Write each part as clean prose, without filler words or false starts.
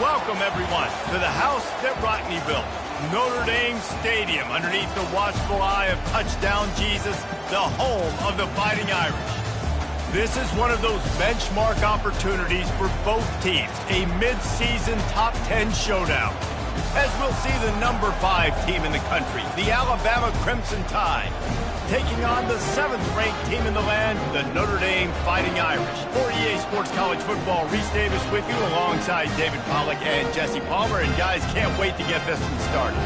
welcome everyone to the house that Rockne built, Notre Dame Stadium, underneath the watchful eye of Touchdown Jesus, the home of the Fighting Irish. This is one of those benchmark opportunities for both teams, a mid-season top 10 showdown. As we'll see the number 5 team in the country, the Alabama Crimson Tide, taking on the 7th-ranked team in the land, the Notre Dame Fighting Irish. For EA Sports College Football, Reese Davis with you alongside David Pollack and Jesse Palmer. And guys, can't wait to get this one started.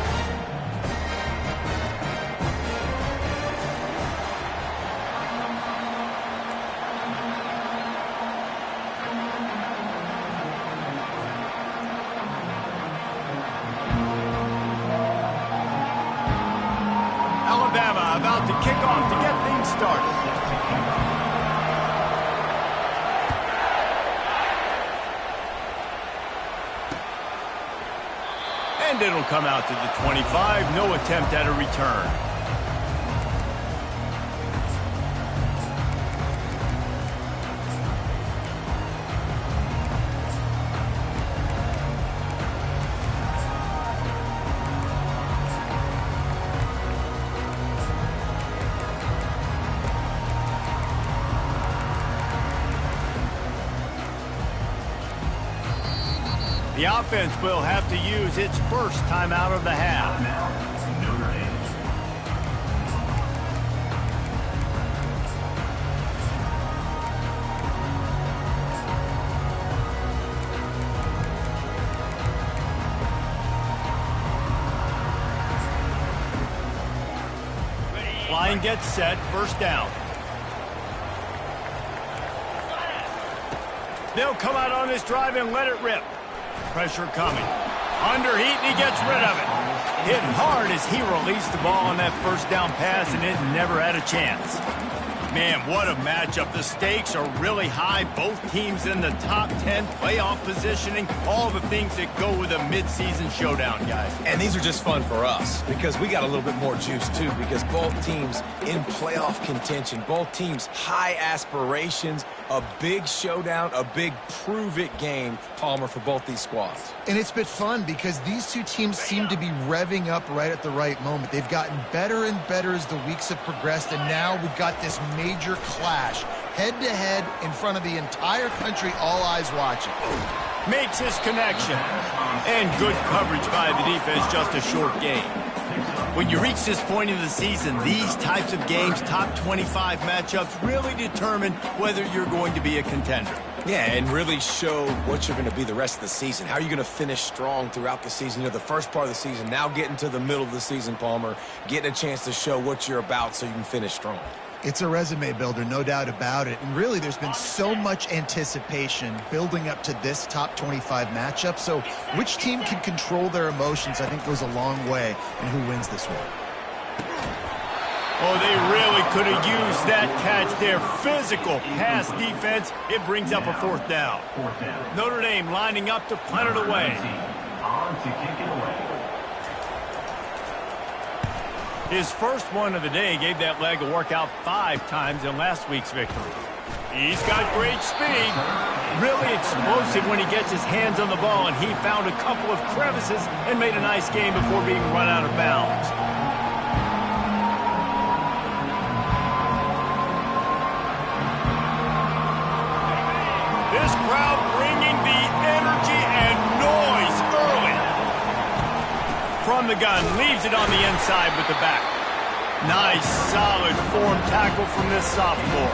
Alabama about to kick off to get things started. And it'll come out to the 25. No attempt at a return. The offense will have to use its first time out of the half. Line gets set, first down. They'll come out on this drive and let it rip. Pressure coming. Underheat, and he gets rid of it. Hit hard as he released the ball on that first down pass, and it never had a chance. Man, what a matchup. The stakes are really high. Both teams in the top 10, playoff positioning, all the things that go with a midseason showdown, guys. And these are just fun for us because we got a little bit more juice, too, because both teams in playoff contention, both teams high aspirations, a big showdown, a big prove-it game, Palmer, for both these squads. And it's been fun because these two teams seem to be revving up right at the right moment. They've gotten better and better as the weeks have progressed, and now we've got this major clash, head-to-head in front of the entire country, all eyes watching. Makes his connection. And good coverage by the defense, just a short gain. When you reach this point in the season, these types of games, top 25 matchups, really determine whether you're going to be a contender. Yeah, and really show what you're going to be the rest of the season. How are you going to finish strong throughout the season? You know, the first part of the season, now getting to the middle of the season, Palmer, getting a chance to show what you're about so you can finish strong. It's a resume builder, no doubt about it. And really, there's been so much anticipation building up to this top 25 matchup. So which team can control their emotions, I think, goes a long way in who wins this one. Oh, they really could have used that catch there. Physical pass defense. It brings up a fourth down. Notre Dame lining up to punt it away. His first one of the day gave that leg a workout 5 times in last week's victory. He's got great speed. Really explosive when he gets his hands on the ball, and he found a couple of crevices and made a nice game before being run out of bounds. This crowd bringing the energy and noise early. From the gun, leaves it on the inside with the back. Nice, solid form tackle from this sophomore.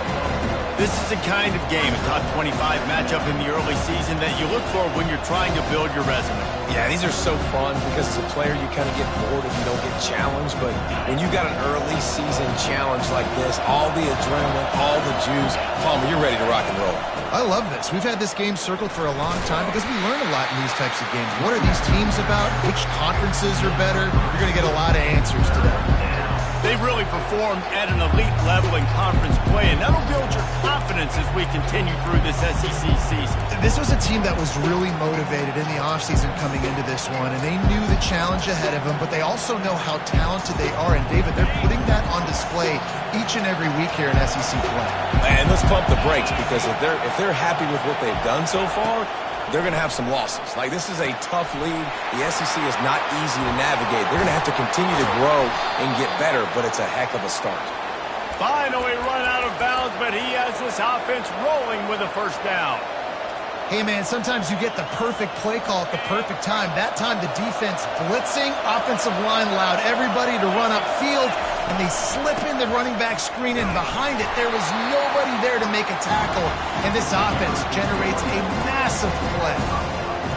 This is the kind of game, a top 25 matchup in the early season, that you look for when you're trying to build your resume. Yeah, these are so fun because as a player, you kind of get bored if you don't get challenged. But when you got an early season challenge like this, all the adrenaline, all the juice, Palmer, you're ready to rock and roll. I love this. We've had this game circled for a long time because we learn a lot in these types of games. What are these teams about? Which conferences are better? You're going to get a lot of answers today. They've really performed at an elite level in conference play, and that'll build your confidence as we continue through this SEC season. This was a team that was really motivated in the offseason coming into this one, and they knew the challenge ahead of them, but they also know how talented they are. And, David, they're putting that on display each and every week here in SEC play. And let's pump the brakes because if they're happy with what they've done so far, they're going to have some losses. Like, this is a tough league. The SEC is not easy to navigate. They're going to have to continue to grow and get better, but it's a heck of a start. Finally run out of bounds, but he has this offense rolling with a first down. Hey, man, sometimes you get the perfect play call at the perfect time. That time the defense blitzing, offensive line allowed everybody to run upfield, and they slip in the running back screen, and behind it there was nobody there to make a tackle, and this offense generates a massive play.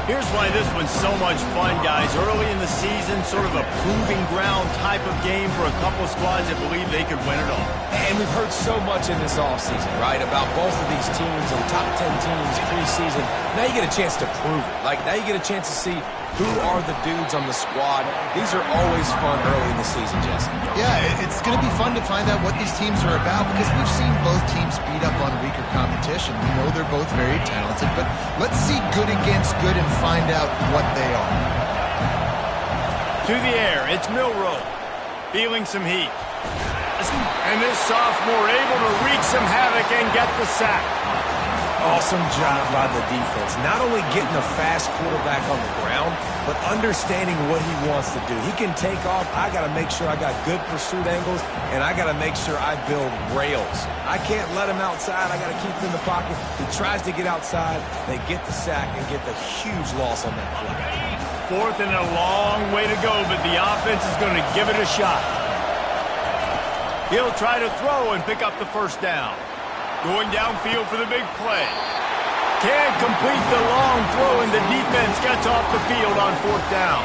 Here's why this one's so much fun, guys. Early in the season, sort of a proving ground type of game for a couple of squads that believe they could win it all. And we've heard so much in this offseason, right, about both of these teams and top 10 teams preseason. Now you get a chance to prove it. Like, now you get a chance to see who are the dudes on the squad. These are always fun early in the season, Jesse. Yeah, it's going to be fun to find out what these teams are about because we've seen both teams beat up on weaker competition. We know they're both very talented, but let's see good against good and find out what they are. To the air, it's Milroe, feeling some heat. And this sophomore able to wreak some havoc and get the sack. Awesome job by the defense. Not only getting a fast quarterback on the ground, but understanding what he wants to do. He can take off. I got to make sure I got good pursuit angles, and I got to make sure I build rails. I can't let him outside. I got to keep him in the pocket. He tries to get outside. They get the sack and get the huge loss on that play. Fourth and a long way to go, but the offense is going to give it a shot. He'll try to throw and pick up the first down. Going downfield for the big play. Can't complete the long throw, and the defense gets off the field on fourth down.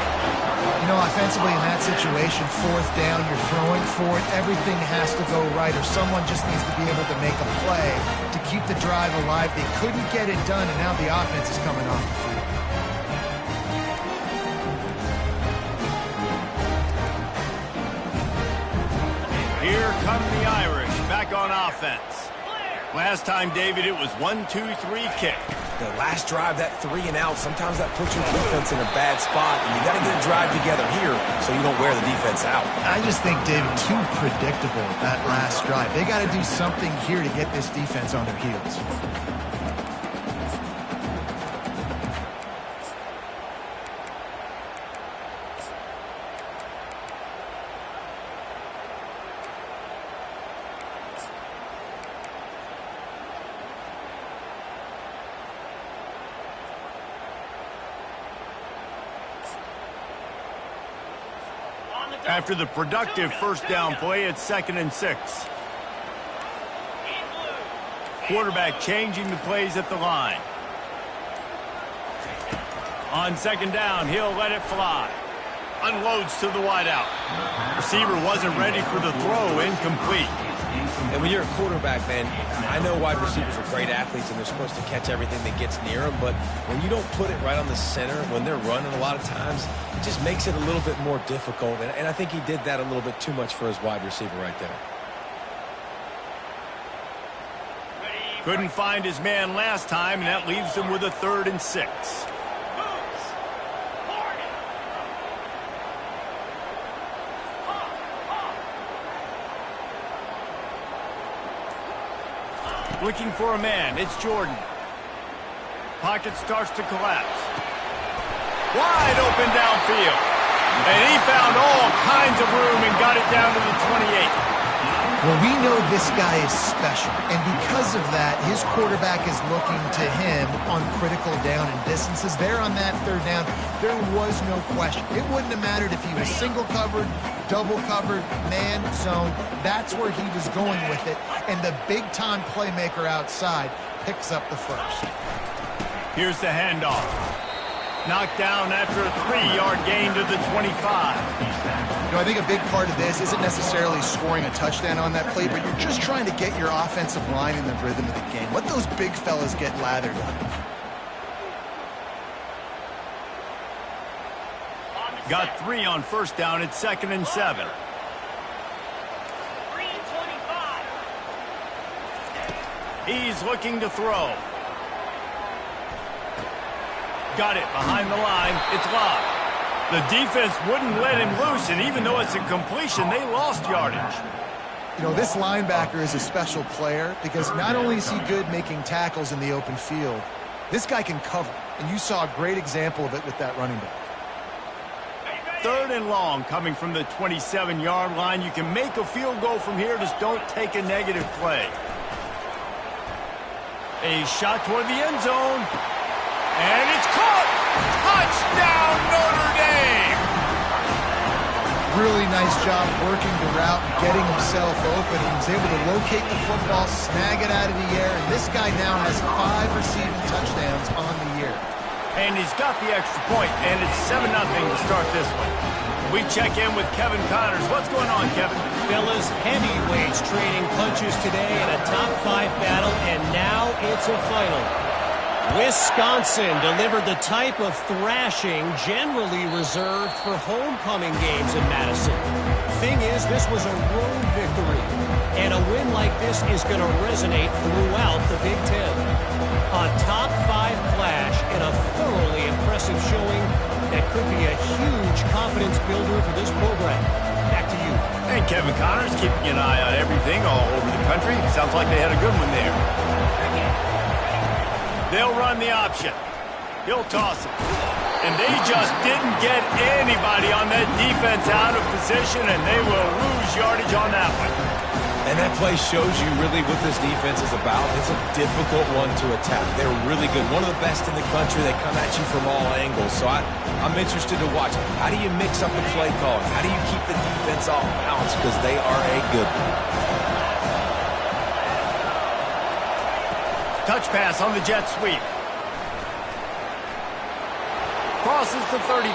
You know, offensively in that situation, fourth down, you're throwing for it. Everything has to go right, or someone just needs to be able to make a play to keep the drive alive. They couldn't get it done, and now the offense is coming off the field. Here come the Irish back on offense. Last time, David, it was 1-2-3 kick. The last drive, that 3 and out, sometimes that puts your defense in a bad spot, and you got to get a drive together here so you don't wear the defense out. I just think, David, too predictable that last drive. They got to do something here to get this defense on their heels. After the productive first down play, it's 2nd and 6. Quarterback changing the plays at the line. On 2nd down, he'll let it fly. Unloads to the wideout. Receiver wasn't ready for the throw, incomplete. And when you're a quarterback, man, I know wide receivers are great athletes and they're supposed to catch everything that gets near them, but when you don't put it right on the center, when they're running a lot of times, it just makes it a little bit more difficult. And I think he did that a little bit too much for his wide receiver right there. Couldn't find his man last time, and that leaves him with a 3rd and 6. Looking for a man, it's Jordan. Pocket starts to collapse. Wide open downfield. And he found all kinds of room and got it down to the 28. Well, we know this guy is special, and because of that, his quarterback is looking to him on critical down and distances. There on that 3rd down, there was no question. It wouldn't have mattered if he was single covered, double covered, man, zone. That's where he was going with it, and the big-time playmaker outside picks up the first. Here's the handoff. Knocked down after a 3-yard gain to the 25. You know, I think a big part of this isn't necessarily scoring a touchdown on that play, but you're just trying to get your offensive line in the rhythm of the game. Let those big fellas get lathered up. Got 3 on first down at 2nd and 7. He's looking to throw. Got it behind the line. It's locked. The defense wouldn't let him loose, and even though it's a completion, they lost yardage. You know, this linebacker is a special player because not only is he good making tackles in the open field, This guy can cover, and you saw a great example of it with that running back. 3rd and long coming from the 27-yard line. You can make a field goal from here, just don't take a negative play. A shot toward the end zone. And it's caught! Touchdown, Notre Dame! Really nice job working the route and getting himself open. He was able to locate the football, snag it out of the air, and this guy now has 5 receiving touchdowns on the year. And he's got the extra point, and it's 7-0 to start this one. We check in with Kevin Connors. What's going on, Kevin? Fellas, heavyweights trading punches today in a top 5 battle, and now it's a final. Wisconsin delivered the type of thrashing generally reserved for homecoming games in Madison. Thing is, this was a road victory, and a win like this is going to resonate throughout the Big Ten. A top 5 clash and a thoroughly impressive showing that could be a huge confidence builder for this program. Back to you. And Kevin Connors keeping an eye on everything all over the country. Sounds like they had a good one there. They'll run the option. He'll toss it. And they just didn't get anybody on that defense out of position, and they will lose yardage on that one. And that play shows you really what this defense is about. It's a difficult one to attack. They're really good. One of the best in the country. They come at you from all angles. So I'm interested to watch. How do you mix up the play calling? How do you keep the defense off balance? Because they are a good one. Touch pass on the jet sweep. Crosses the 35.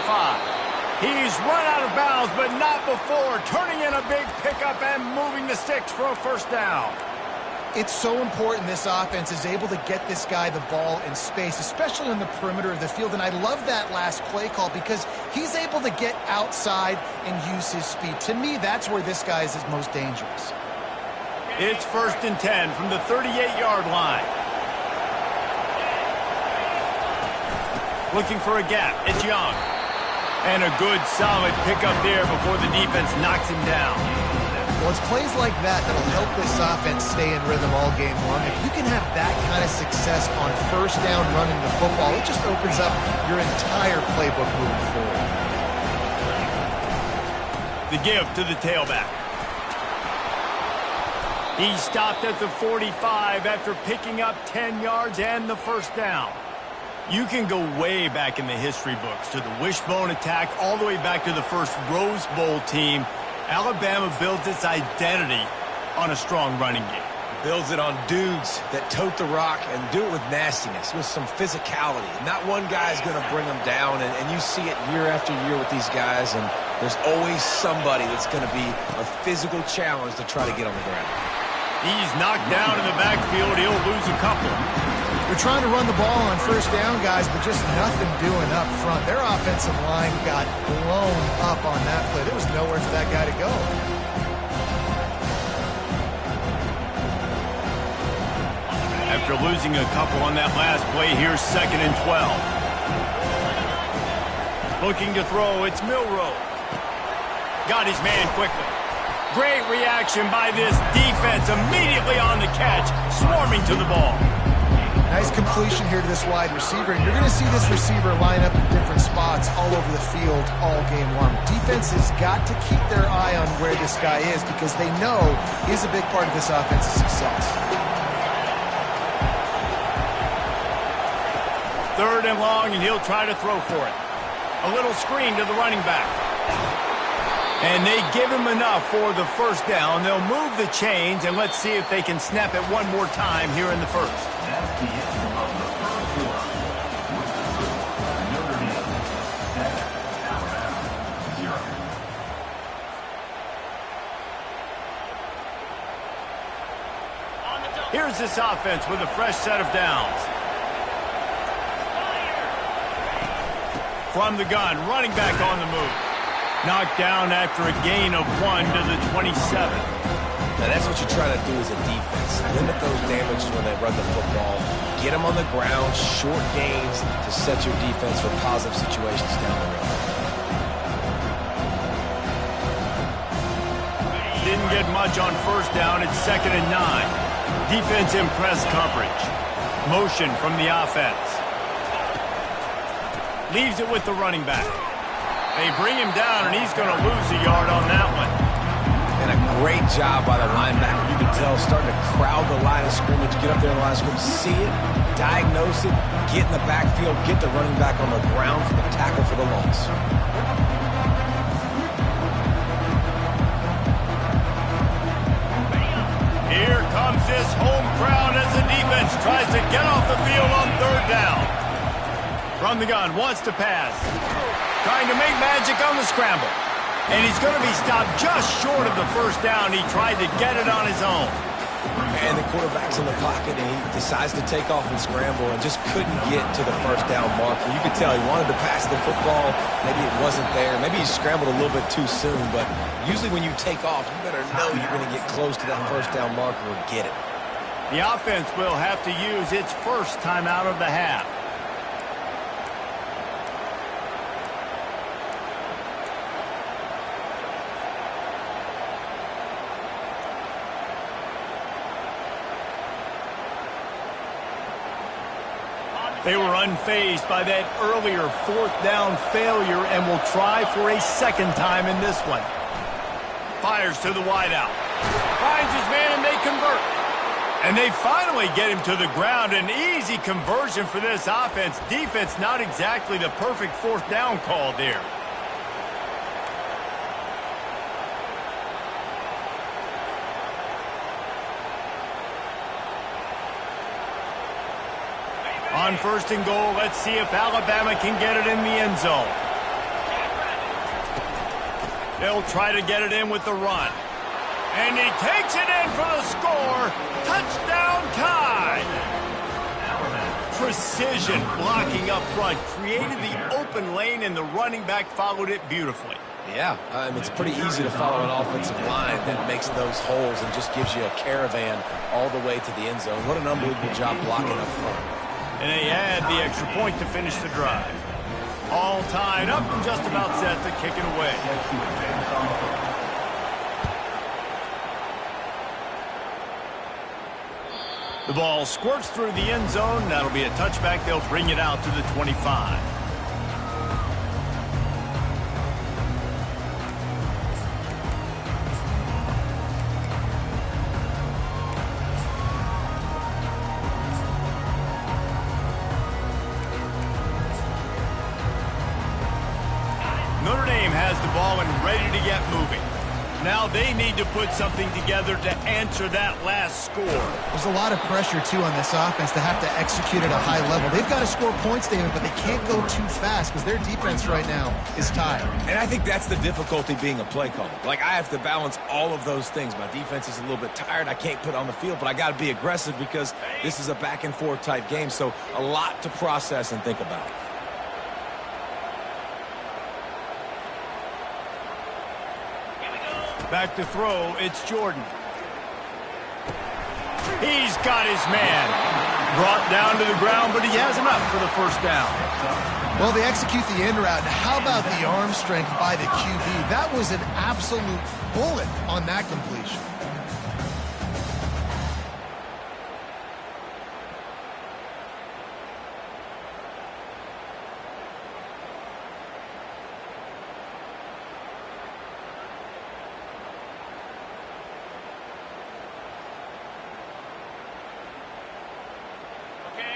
He's run out of bounds, but not before turning in a big pickup and moving the sticks for a first down. It's so important this offense is able to get this guy the ball in space, especially on the perimeter of the field. And I love that last play call because he's able to get outside and use his speed. To me, that's where this guy is his most dangerous. It's 1st and 10 from the 38-yard line. Looking for a gap. It's Young. And a good, solid pickup there before the defense knocks him down. Well, it's plays like that that'll help this offense stay in rhythm all game long. If you can have that kind of success on first down running the football, it just opens up your entire playbook moving forward. The give to the tailback. He stopped at the 45 after picking up 10 yards and the first down. You can go way back in the history books to the wishbone attack all the way back to the first Rose Bowl team. Alabama builds its identity on a strong running game. Builds it on dudes that tote the rock and do it with nastiness, with some physicality. Not one guy is going to bring them down, and you see it year after year with these guys, and there's always somebody that's going to be a physical challenge to try to get on the ground. He's knocked down in the backfield. He'll lose a couple. They're trying to run the ball on first down, guys, but just nothing doing up front. Their offensive line got blown up on that play. There was nowhere for that guy to go. After losing a couple on that last play, here's 2nd and 12. Looking to throw, it's Milroe. Got his man quickly. Great reaction by this defense. Immediately on the catch, swarming to the ball. Nice completion here to this wide receiver, and you're going to see this receiver line up in different spots all over the field all game long. Defense has got to keep their eye on where this guy is because they know he's a big part of this offense's success. 3rd and long, and he'll try to throw for it. A little screen to the running back. And they give him enough for the first down. They'll move the chains, and let's see if they can snap it one more time here in the first. That's the end of the first quarter. Notre Dame 7, Alabama 0. Here's this offense with a fresh set of downs. From the gun, running back on the move. Knocked down after a gain of 1 to the 27. Now, that's what you try to do as a defense. Limit those damages when they run the football. Get them on the ground, short gains to set your defense for positive situations down the road. Didn't get much on first down. It's 2nd and 9. Defense in press coverage. Motion from the offense. Leaves it with the running back. They bring him down, and he's going to lose a yard on that one. And a great job by the linebacker. You can tell starting to crowd the line of scrimmage, get up there in the line of scrimmage, see it, diagnose it, get in the backfield, get the running back on the ground for the tackle for the loss. Here comes this home crowd as the defense tries to get off the field on third down. From the gun, wants to pass. Trying to make magic on the scramble. And he's going to be stopped just short of the first down. He tried to get it on his own. And the quarterback's in the pocket, and he decides to take off and scramble and just couldn't get to the first down marker. You could tell he wanted to pass the football. Maybe it wasn't there. Maybe he scrambled a little bit too soon. But usually when you take off, you better know you're going to get close to that first down marker or get it. The offense will have to use its first timeout of the half. They were unfazed by that earlier fourth down failure and will try for a second time in this one. Fires to the wideout. Finds his man and they convert. And they finally get him to the ground. An easy conversion for this offense. Defense not exactly the perfect fourth down call there. On first and goal, let's see if Alabama can get it in the end zone. They'll try to get it in with the run. And he takes it in for the score. Touchdown Tide. Precision blocking up front. Created the open lane, and the running back followed it beautifully. Yeah, it's pretty easy to follow an offensive line that makes those holes and just gives you a caravan all the way to the end zone. What an unbelievable job blocking up front. And they add the extra point to finish the drive. All tied up and just about set to kick it away. The ball squirts through the end zone. That'll be a touchback. They'll bring it out to the 25. Notre Dame has the ball and ready to get moving. Now they need to put something together to answer that last score. There's a lot of pressure, too, on this offense to have to execute at a high level. They've got to score points, David, but they can't go too fast because their defense right now is tired. And I think that's the difficulty being a play caller. Like, I have to balance all of those things. My defense is a little bit tired. I can't put on the field, but I got to be aggressive because this is a back-and-forth type game, so a lot to process and think about. Back to throw, it's Jordan. He's got his man. Brought down to the ground, but he has enough for the first down. Well, they execute the end route. And how about the arm strength by the QB? That was an absolute bullet on that completion.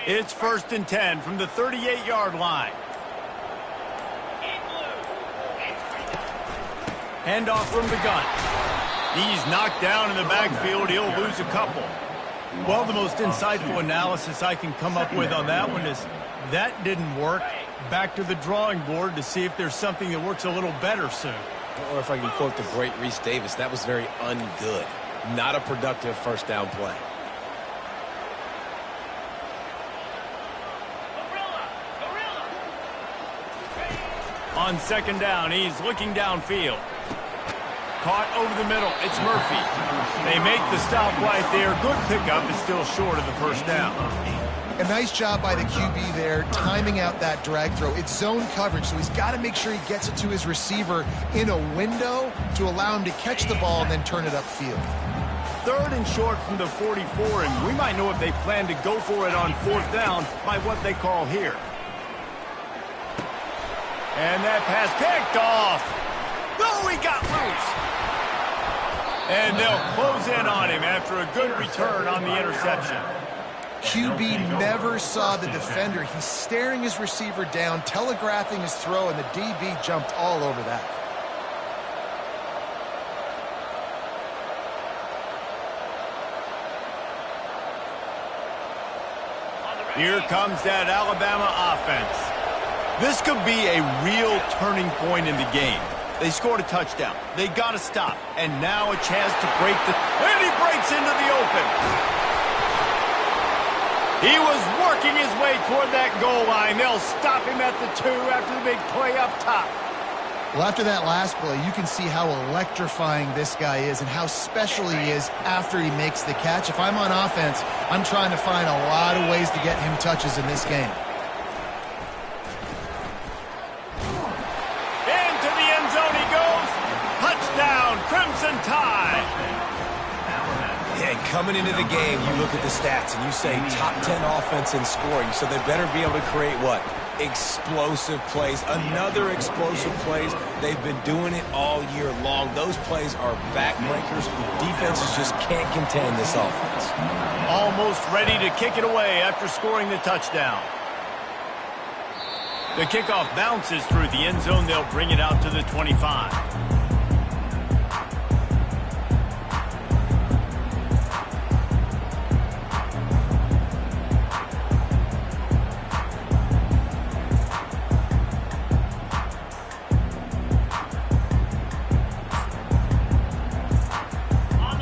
It's 1st and 10 from the 38-yard line. Handoff from the gun. He's knocked down in the backfield. He'll lose a couple. Well, the most insightful analysis I can come up with on that one is that didn't work. Back to the drawing board to see if there's something that works a little better soon. Or if I can quote the great Reese Davis, that was very ungood. Not a productive first down play. On second down, he's looking downfield. Caught over the middle. It's Murphy. They make the stop right there. Good pickup is still short of the first down. A nice job by the QB there, timing out that drag throw. It's zone coverage, so he's got to make sure he gets it to his receiver in a window to allow him to catch the ball and then turn it upfield. 3rd and short from the 44, and we might know if they plan to go for it on 4th down by what they call here. And that pass picked off. Oh, he got loose. And they'll close in on him after a good return on the interception. QB never saw the defender. He's staring his receiver down, telegraphing his throw, and the DB jumped all over that. Here comes that Alabama offense. This could be a real turning point in the game. They scored a touchdown. They got to stop. And now a chance to break the... And he breaks into the open. He was working his way toward that goal line. They'll stop him at the 2 after the big play up top. Well, after that last play, you can see how electrifying this guy is and how special he is after he makes the catch. If I'm on offense, I'm trying to find a lot of ways to get him touches in this game. Into the end zone he goes. Touchdown, Crimson Tide. Yeah, coming into the game, you look at the stats and you say top 10 offense in scoring, so they better be able to create what? Explosive plays. Another explosive plays. They've been doing it all year long. Those plays are backbreakers. Defenses just can't contain this offense. Almost ready to kick it away after scoring the touchdown. The kickoff bounces through the end zone. They'll bring it out to the 25.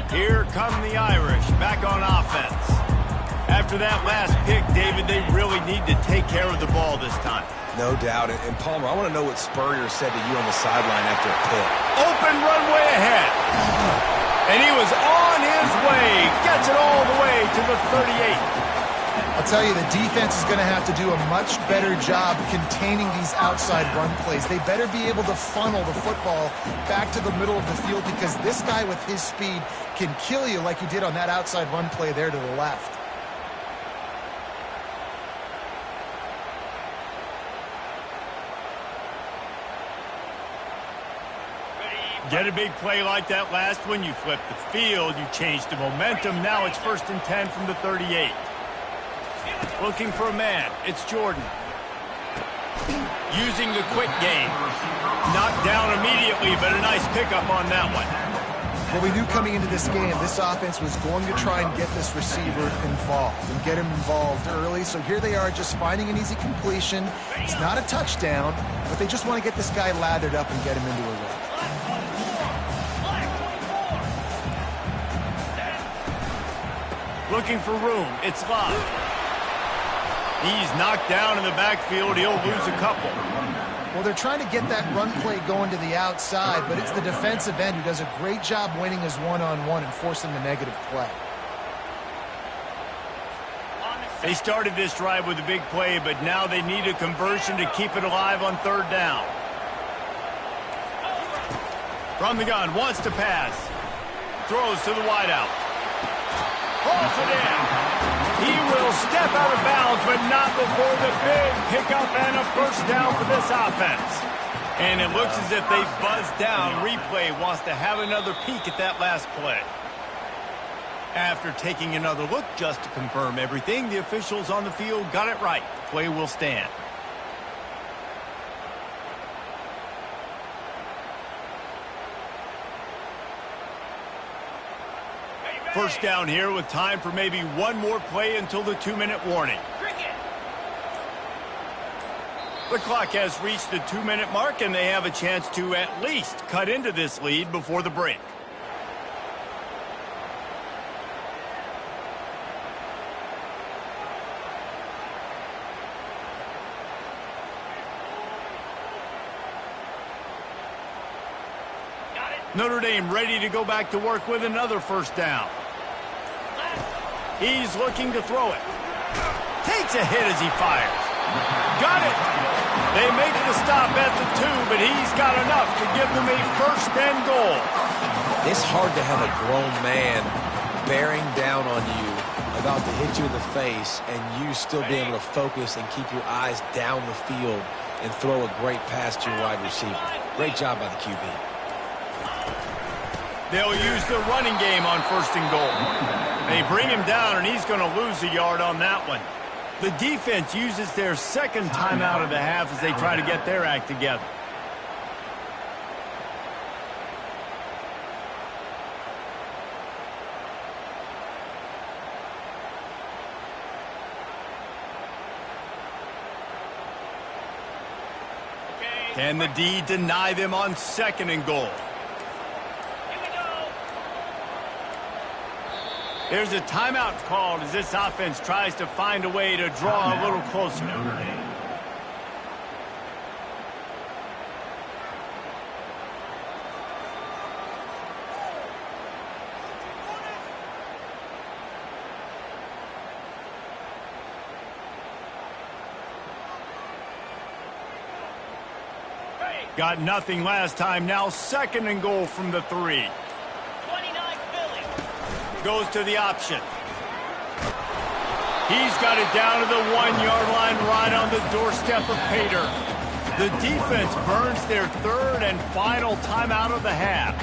Here come the Irish back on offense. After that last pick, David, they really need to take care of the ball this time. No doubt. And Palmer, I want to know what Spurrier said to you on the sideline after a pick. Open runway ahead. And he was on his way. Gets it all the way to the 38. I'll tell you, the defense is going to have to do a much better job containing these outside run plays. They better be able to funnel the football back to the middle of the field because this guy with his speed can kill you like he did on that outside run play there to the left. Get a big play like that last one, you flip the field, you change the momentum. Now it's 1st and 10 from the 38. Looking for a man. It's Jordan. Using the quick game. Knocked down immediately, but a nice pickup on that one. Well, we knew coming into this game, this offense was going to try and get this receiver involved and get him involved early. So here they are just finding an easy completion. It's not a touchdown, but they just want to get this guy lathered up and get him into a run. Looking for room. It's Love. He's knocked down in the backfield. He'll lose a couple. Well, they're trying to get that run play going to the outside, but it's the defensive end who does a great job winning his one-on-one and forcing the negative play. They started this drive with a big play, but now they need a conversion to keep it alive on 3rd down. From the gun, wants to pass. Throws to the wideout. Pulls it in. He will step out of bounds, but not before the big pickup and a 1st down for this offense. And it looks as if they buzzed down. Replay wants to have another peek at that last play. After taking another look just to confirm everything, the officials on the field got it right. The play will stand. First down here with time for maybe one more play until the 2-minute warning. The clock has reached the 2-minute mark, and they have a chance to at least cut into this lead before the break. Notre Dame ready to go back to work with another 1st down. He's looking to throw it. Takes a hit as he fires. Got it. They make the stop at the 2, but he's got enough to give them a 1st and goal. It's hard to have a grown man bearing down on you, about to hit you in the face, and you still be able to focus and keep your eyes down the field and throw a great pass to your wide receiver. Great job by the QB. They'll use the running game on 1st and goal. They bring him down, and he's going to lose a yard on that one. The defense uses their second timeout of the half as they try to get their act together. Can the D deny them on 2nd and goal? There's a timeout called as this offense tries to find a way to draw a little closer. Notre Dame. Got nothing last time. Now 2nd and goal from the 3. Goes to the option. He's got it down to the 1-yard line right on the doorstep of Pater. The defense burns their 3rd and final timeout of the half.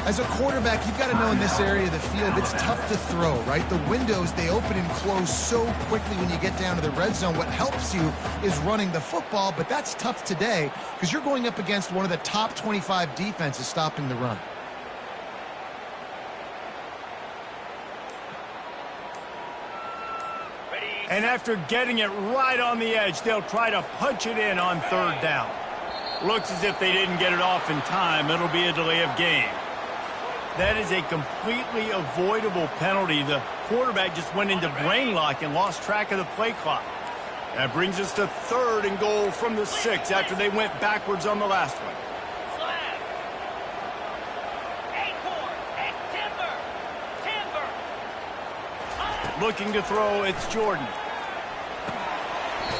As a quarterback, you've got to know in this area of the field, it's tough to throw, right? The windows, they open and close so quickly when you get down to the red zone. What helps you is running the football, but that's tough today because you're going up against one of the top 25 defenses stopping the run. And after getting it right on the edge, they'll try to punch it in on 3rd down. Looks as if they didn't get it off in time. It'll be a delay of game. That is a completely avoidable penalty. The quarterback just went into brain lock and lost track of the play clock. That brings us to 3rd and goal from the 6 after they went backwards on the last one. Looking to throw, it's Jordan.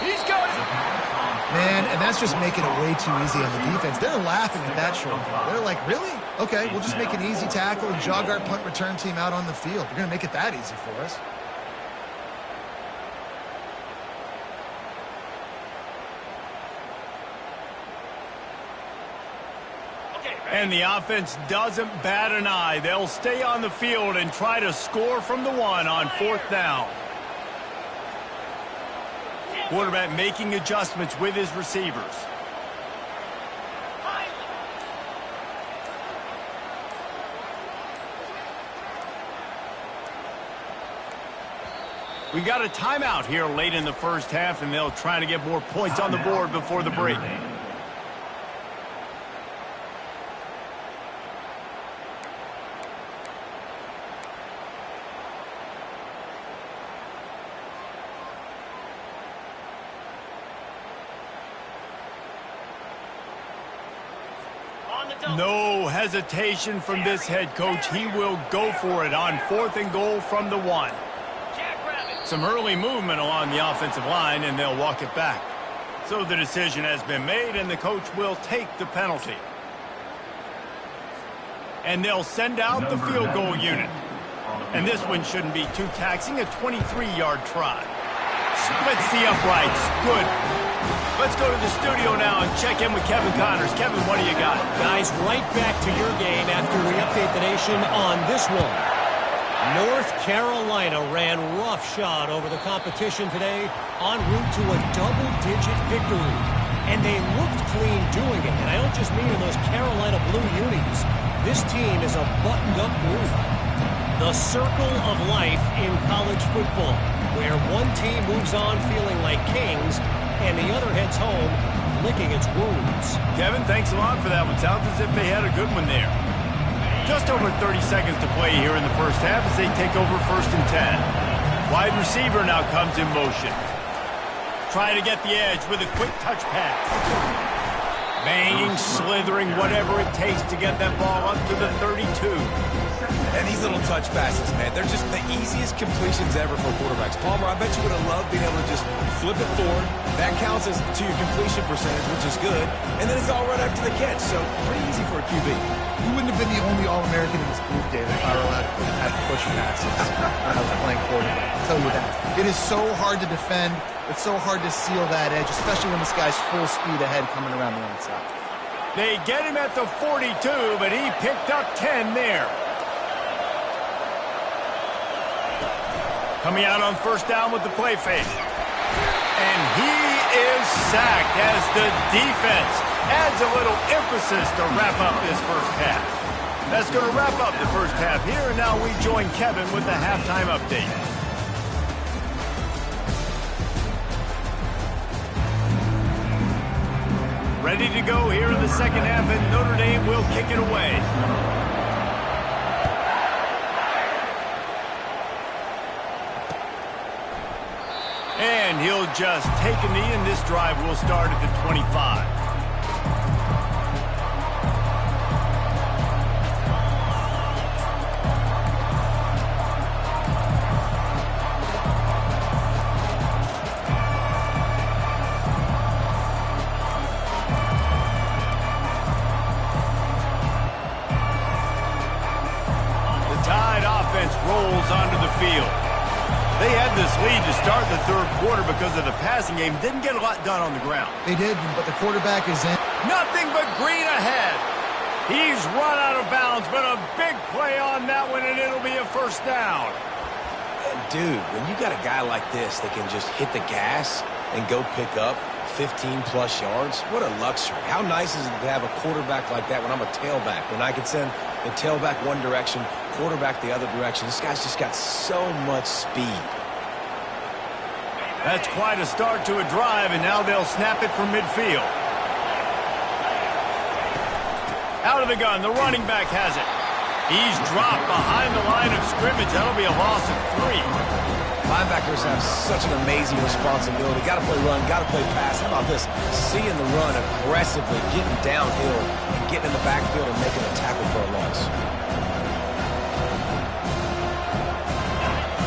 He's got it. Man, and that's just making it way too easy on the defense. They're laughing at that short. They're like, really? Okay, we'll just make an easy tackle and jog our punt return team out on the field. We're going to make it that easy for us. And the offense doesn't bat an eye. They'll stay on the field and try to score from the 1 on 4th down. Quarterback making adjustments with his receivers. We got a timeout here late in the first half, and they'll try to get more points on the board before the break. No hesitation from this head coach. He will go for it on 4th and goal from the 1. Some early movement along the offensive line, and they'll walk it back. So the decision has been made, and the coach will take the penalty. And they'll send out the field goal unit. And this one shouldn't be too taxing, a 23-yard try. Splits the uprights. Good. Let's go to the studio now and check in with Kevin Connors. Kevin, what do you got? Guys, right back to your game after we update the nation on this one. North Carolina ran roughshod over the competition today en route to a double-digit victory. And they looked clean doing it. And I don't just mean in those Carolina blue unis. This team is a buttoned-up group. The circle of life in college football, where one team moves on feeling like kings and the other heads home licking its wounds. Kevin, thanks a lot for that one. Sounds as if they had a good one there. Just over 30 seconds to play here in the first half as they take over 1st and 10. Wide receiver now comes in motion. Trying to get the edge with a quick touch pass. Banging, slithering, whatever it takes to get that ball up to the 32. And these little touch passes, man, they're just the easiest completions ever for quarterbacks. Palmer, I bet you would have loved being able to just flip it forward. That counts as to your completion percentage, which is good. And then it's all right after the catch, so pretty easy for a QB. You wouldn't have been the only All-American in this booth, David, if I were allowed to have push passes when I was playing quarterback. I'll tell you that. It is so hard to defend It's so hard to seal that edge, especially when this guy's full speed ahead coming around the outside. They get him at the 42, but he picked up 10 there. Coming out on first down with the play fake. And he is sacked as the defense adds a little emphasis to wrap up this first half. That's going to wrap up the first half here, and now we join Kevin with the halftime update. Ready to go here in the second half, and Notre Dame will kick it away. And he'll just take a knee, and this drive will start at the 25. Rolls onto the field. They had this lead to start the third quarter because of the passing game. Didn't get a lot done on the ground. They did, but the quarterback is in. Nothing but green ahead. He's run out of bounds, but a big play on that one, and it'll be a first down. And dude, when you got a guy like this that can just hit the gas and go pick up 15-plus yards, what a luxury. How nice is it to have a quarterback like that when I'm a tailback, when I can send the tailback one direction, quarterback the other direction. This guy's just got so much speed. That's quite a start to a drive, and now they'll snap it from midfield. Out of the gun, the running back has it. He's dropped behind the line of scrimmage. That'll be a loss of 3. Linebackers have such an amazing responsibility. Got to play run, got to play pass. How about this? Seeing the run aggressively, getting downhill, and getting in the backfield and making a tackle for a loss.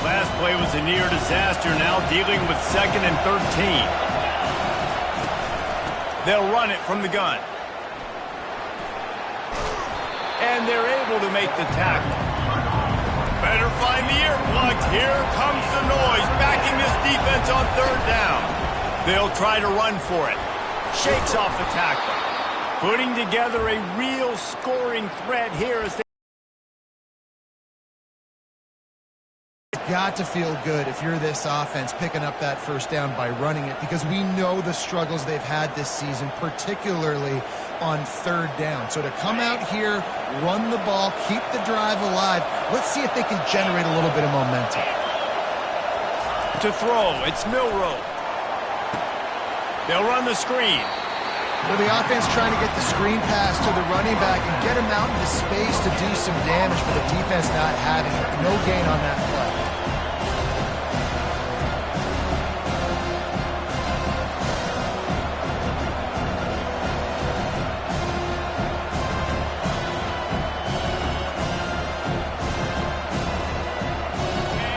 Last play was a near disaster, now dealing with 2nd and 13. They'll run it from the gun. And they're able to make the tackle. Better find the earplugs. Here comes the noise, backing this defense on third down. They'll try to run for it. Shakes off the tackle. Putting together a real scoring threat here as they got to feel good if you're this offense picking up that first down by running it, because we know the struggles they've had this season, particularly on third down. So to come out here, run the ball, keep the drive alive, let's see if they can generate a little bit of momentum. To throw, it's Milroe. They'll run the screen. Well, the offense trying to get the screen pass to the running back and get him out into space to do some damage, but the defense not having it. No gain on that play.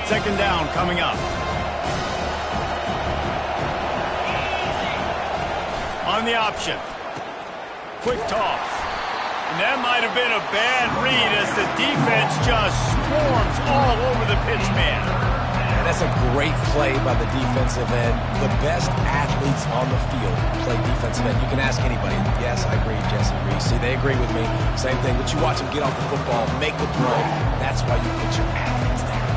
Second down coming up. On the option. Quick toss. And that might have been a bad read as the defense just swarms all over the pitch man. And that's a great play by the defensive end. The best athletes on the field play defensive end. You can ask anybody. Yes, I agree, Jesse Reese. See, they agree with me. Same thing. But you watch them get off the football, make the play. That's why you put your athletes there.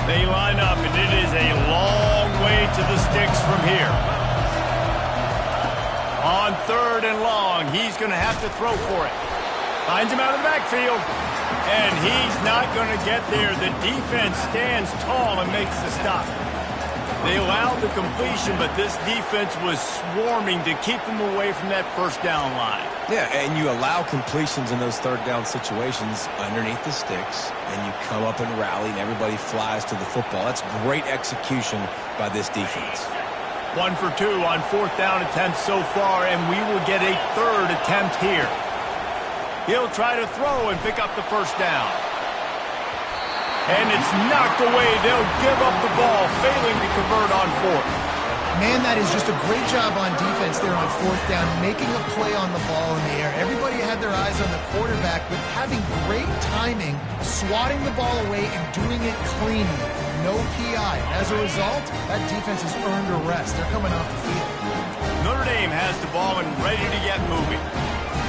They line up, and it is a long way to the sticks from here. On third and long, he's going to have to throw for it. Finds him out of the backfield, and he's not going to get there. The defense stands tall and makes the stop. They allowed the completion, but this defense was swarming to keep them away from that first down line. Yeah, and you allow completions in those third down situations underneath the sticks, and you come up and rally, and everybody flies to the football. That's great execution by this defense. 1 for 2 on fourth down attempts so far, and we will get a third attempt here. He'll try to throw and pick up the first down. And it's knocked away. They'll give up the ball, failing to convert on fourth. Man, that is just a great job on defense there on fourth down, making a play on the ball in the air. Everybody had their eyes on the quarterback, but having great timing, swatting the ball away and doing it cleanly. No PI. As a result, that defense has earned a rest. They're coming off the field. Notre Dame has the ball and ready to get moving.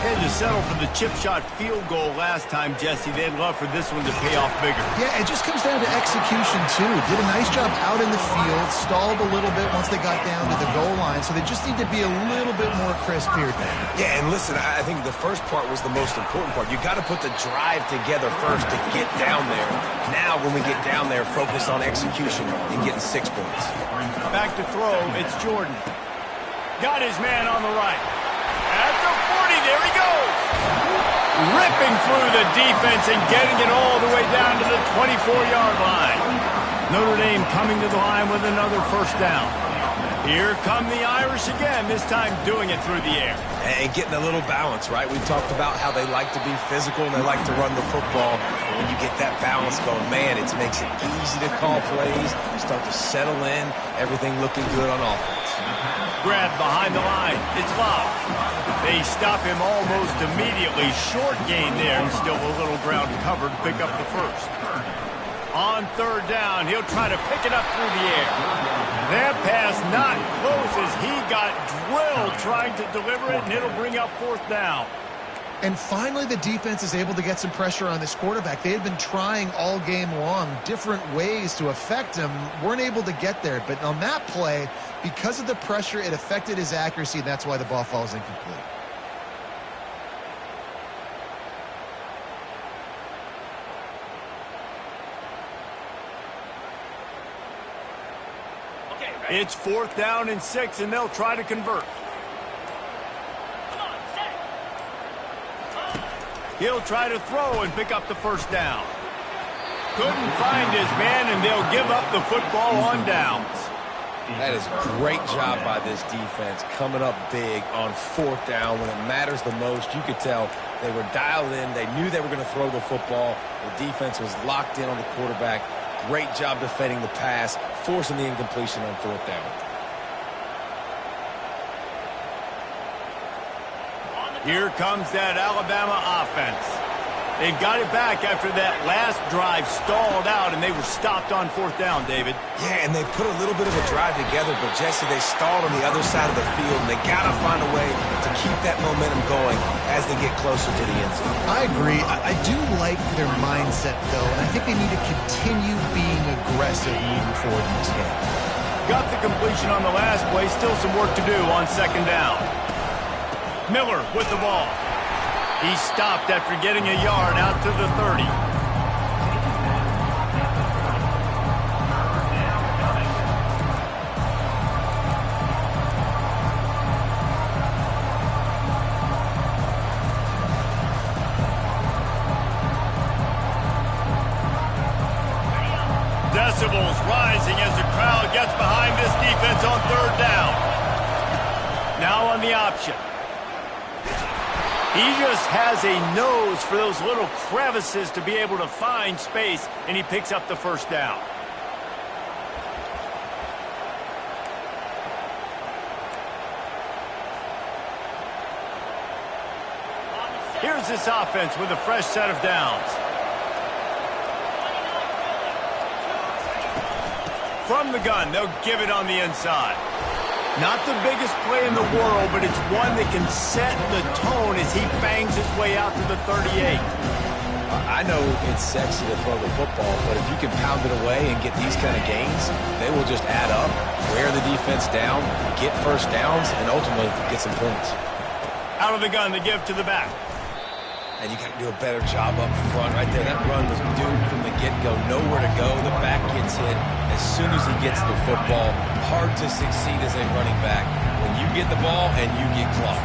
They had to settle for the chip shot field goal last time, Jesse. They'd love for this one to pay off bigger. Yeah, it just comes down to execution, too. Did a nice job out in the field, stalled a little bit once they got down to the goal line, so they just need to be a little bit more crisp here, Dan. Yeah, and listen, I think the first part was the most important part. You got to put the drive together first to get down there. Now, when we get down there, focus on execution and getting 6 points. Back to throw, it's Jordan. Got his man on the right. At the 40, there he goes. Ripping through the defense and getting it all the way down to the 24-yard line. Notre Dame coming to the line with another first down. Here come the Irish again, this time doing it through the air. And getting a little balance, right? We talked about how they like to be physical and they like to run the football. But when you get that balance going, man, it makes it easy to call plays, start to settle in, everything looking good on offense. Grab behind the line. It's Love. They stop him almost immediately. Short gain there. Still a little ground covered. Pick up the first. On third down, he'll try to pick it up through the air. That pass not close as he got drilled trying to deliver it, and it'll bring up fourth down. And finally, the defense is able to get some pressure on this quarterback. They had been trying all game long different ways to affect him. Weren't able to get there. But on that play, because of the pressure, it affected his accuracy, and that's why the ball falls incomplete. It's 4th down and 6, and they'll try to convert. He'll try to throw and pick up the first down. Couldn't find his man, and they'll give up the football on downs. That is a great job by this defense, coming up big on 4th down when it matters the most. You could tell they were dialed in. They knew they were going to throw the football. The defense was locked in on the quarterback. Great job defending the pass, forcing the incompletion on 4th down. Here comes that Alabama offense. They've got it back after that last drive stalled out, and they were stopped on 4th down, David. Yeah, and they put a little bit of a drive together, but Jesse, they stalled on the other side of the field, and they got to find a way to keep that momentum going as they get closer to the end zone. I agree. I do like their mindset, though, and I think they need to continue being aggressive moving forward in this game. Got the completion on the last play. Still some work to do on 2nd down. Miller with the ball. He stopped after getting a yard out to the 30. Decibels rising as the crowd gets behind this defense on 3rd down. Now on the option. He just has a nose for those little crevices to be able to find space, and he picks up the first down. Here's this offense with a fresh set of downs. From the gun, they'll give it on the inside. Not the biggest play in the world, but it's one that can set the tone as he bangs his way out to the 38. I know it's sexy to throw the football, but if you can pound it away and get these kind of gains, they will just add up, wear the defense down, get first downs, and ultimately get some points. Out of the gun, they give to the back. And you got to do a better job up front right there. That run was doomed from the get-go. Nowhere to go. The back gets hit as soon as he gets the football. Hard to succeed as a running back when you get the ball and you get clocked.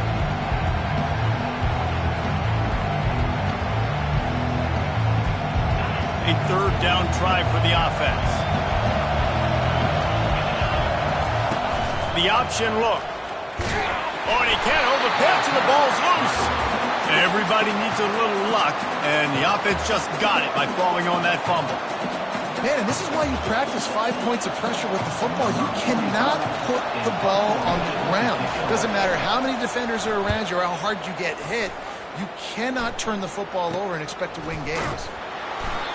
A 3rd down try for the offense. The option look. Oh, and he can't hold the pitch, and the ball's loose. Everybody needs a little luck, and the offense just got it by falling on that fumble. Man, and this is why you practice 5 points of pressure with the football. You cannot put the ball on the ground. It doesn't matter how many defenders are around you or how hard you get hit. You cannot turn the football over and expect to win games.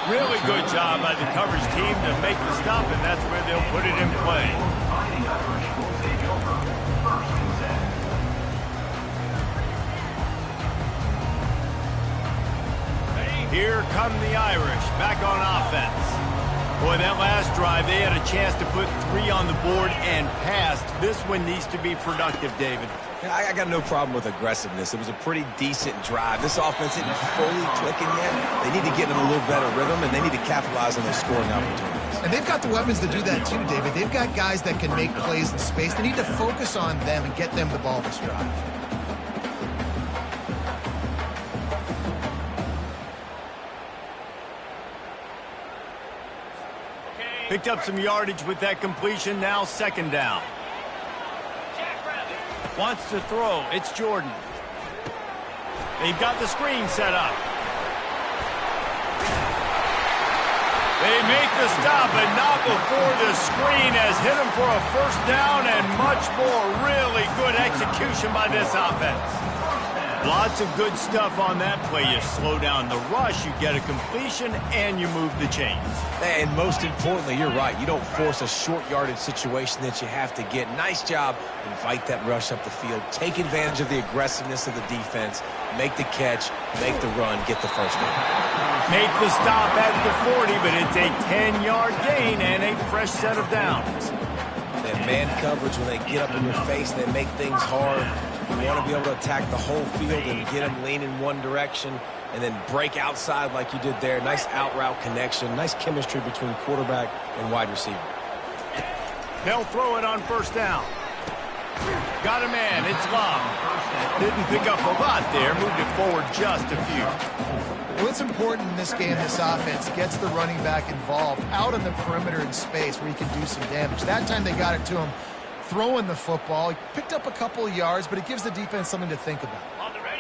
Really good job by the coverage team to make the stop, and that's where they'll put it in play. Fighting Irish will take over. First and 10. Here come the Irish, back on offense. Boy, that last drive, they had a chance to put 3 on the board and passed. This one needs to be productive, David. Yeah, I got no problem with aggressiveness. It was a pretty decent drive. This offense isn't fully clicking yet. They need to get in a little better rhythm, and they need to capitalize on those scoring opportunities. And they've got the weapons to do that too, David. They've got guys that can make plays in space. They need to focus on them and get them the ball this drive. Picked up some yardage with that completion. Now second down. Wants to throw. It's Jordan. They've got the screen set up. They make the stop, but not before the screen has hit them for a first down and much more. Really good execution by this offense. Lots of good stuff on that play. You slow down the rush, you get a completion, and you move the chains. And most importantly, you're right. You don't force a short yardage situation that you have to get. Nice job. Invite that rush up the field. Take advantage of the aggressiveness of the defense. Make the catch. Make the run. Get the first down. Make the stop at the 40, but it's a 10-yard gain and a fresh set of downs. That man coverage, when they get up in your face, they make things hard. You want to be able to attack the whole field and get them lean in one direction and then break outside like you did there. Nice out-route connection. Nice chemistry between quarterback and wide receiver. They'll throw it on first down. Got a man. It's Love. Didn't pick up a lot there. Moved it forward just a few. Well, it's important in this game, this offense gets the running back involved out on the perimeter in space where he can do some damage. That time they got it to him throwing the football. He picked up a couple of yards, but it gives the defense something to think about.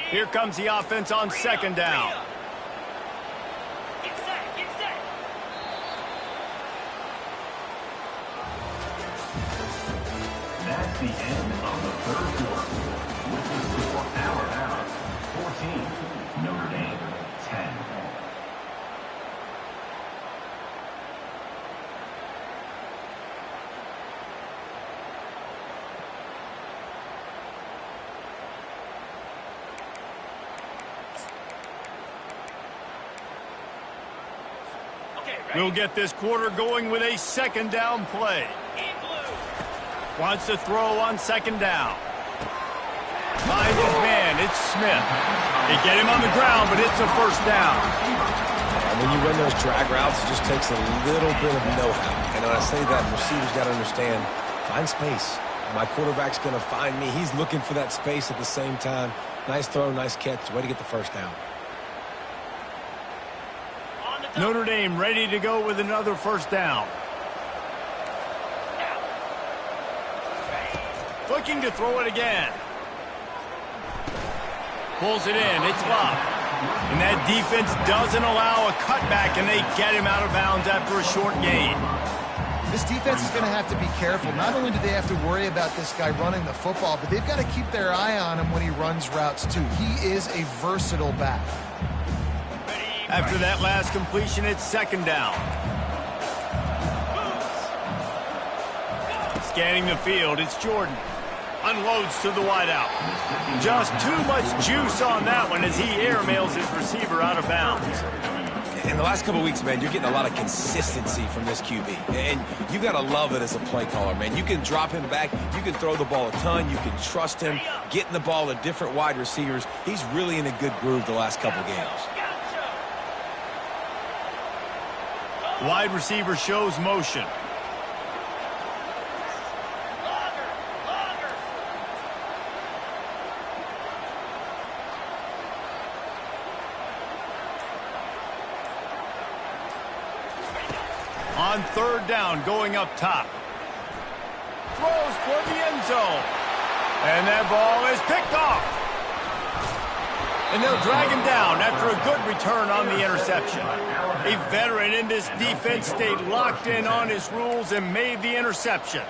Here comes the offense on second down. Get set, get set. That's the end of the third quarter. With the score, Alabama 14, Notre Dame 10. We'll get this quarter going with a second down play. Wants to throw on second down. Finds his man. It's Smith. They get him on the ground, but it's a first down. And when you run those drag routes, it just takes a little bit of know-how. And when I say that, receivers got to understand, find space. My quarterback's going to find me. He's looking for that space at the same time. Nice throw, nice catch. Way to get the first down. Notre Dame ready to go with another first down. Looking to throw it again. Pulls it in. It's Love. And that defense doesn't allow a cutback, and they get him out of bounds after a short gain. This defense is going to have to be careful. Not only do they have to worry about this guy running the football, but they've got to keep their eye on him when he runs routes too. He is a versatile back. After that last completion, it's second down. Scanning the field, it's Jordan. Unloads to the wideout. Just too much juice on that one as he airmails his receiver out of bounds. In the last couple of weeks, man, you're getting a lot of consistency from this QB. And you got to love it as a play caller, man. You can drop him back. You can throw the ball a ton. You can trust him. Getting the ball to different wide receivers. He's really in a good groove the last couple of games. Wide receiver shows motion. On third down, going up top. Throws for the end zone. And that ball is picked off. And they'll drag him down after a good return on the interception. A veteran in this defense stayed locked in on his rules and made the interception.